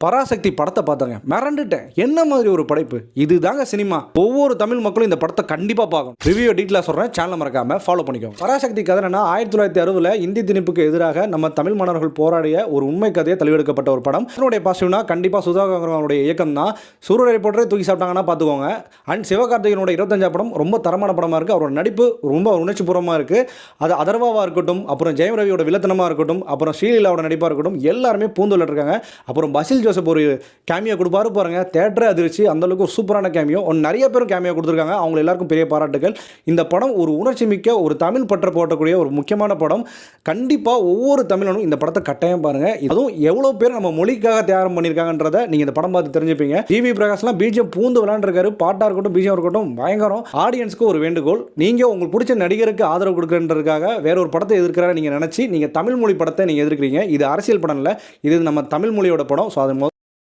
பராசக்தி படத்தை பார்த்தேங்க, மிரண்டுட்டேன். என்ன மாதிரி ஒரு படைப்பு! இதுதாங்க சினிமா. ஒவ்வொரு தமிழ் மக்களும் இந்த படத்தை கண்டிப்பா பார்க்கணும். ரிவ்யூ டீட்டெயிலாக சொல்றேன், சேனலை மறக்காம ஃபாலோ பண்ணிக்கோங்க. பராசக்தி கதை என்னன்னா 1960 இந்தி திணிப்புக்கு எதிராக நம்ம தமிழ் மாணவர்கள் போராடிய ஒரு உண்மை கதையை தெளிவெடுக்கப்பட்ட ஒரு படம். இதனுடைய பாசிட்டிவ்னா கண்டிப்பா சுதாகர் அவருடைய இயக்கம் தான். சூரரை போட்டே தூக்கி சாப்பிட்டாங்கன்னா பார்த்துக்கோங்க. அண்ட் சிவகார்த்திகேயனோட 25 படம் ரொம்ப தரமான படமா இருக்கு. அவரோட நடிப்பு ரொம்ப உணர்ச்சி பூர்வமா இருக்கு. அது அதர்வாவா இருக்கட்டும், அப்புறம் ஜெயம் ரவியோட வில்லத்தனமா இருக்கட்டும், அப்புறம் ஸ்ரீலீலாவோட நடிப்பா இருக்கட்டும், எல்லாருமே பூந்துள்ள இருக்காங்க. அப்புறம் பசில் ஜோசப் ஒரு கேமியோ கொடுப்பாரு பாருங்க, தேட்டரே அதிர்ச்சி. அந்த அளவுக்கு ஒரு சூப்பரான கேமியோ. நிறைய பேரும் கேமியோ கொடுத்துருக்காங்க. அவங்க எல்லாருக்கும் பெரிய பாராட்டுகள். இந்த படம் ஒரு உணர்ச்சி மிக்க ஒரு தமிழ் பற்ற போட்டக்கூடிய ஒரு முக்கியமான படம். கண்டிப்பா ஒவ்வொரு தமிழனும் இந்த படத்தை கட்டாயம் பாருங்க. அதுவும் எவ்வளவு பேர் நம்ம மொழிக்காக தியாகம் பண்ணியிருக்காங்கன்றத நீங்க இந்த படம் பார்த்து தெரிஞ்சுப்பீங்க. ஜிவி பிரகாஷ்லாம் பிஜிஎம் பூந்து விளையாண்டுருக்காரு. பாட்டா இருக்கட்டும், பிஜிஎம் இருக்கட்டும், பயங்கரம். ஆடியன்ஸ்க்கு ஒரு வேண்டுகோள், நீங்க உங்களுக்கு பிடிச்ச நடிகருக்கு ஆதரவு கொடுக்குறதுக்காக வேற ஒரு படத்தை எதிர்க்கிறா நீங்க நினைச்சு நீங்க தமிழ் மொழி படத்தை நீங்க எதிர்க்கிறீங்க. இது அரசியல் படம் இல்லை, இது நம்ம தமிழ் மொழியோட படம். ஸோ அதை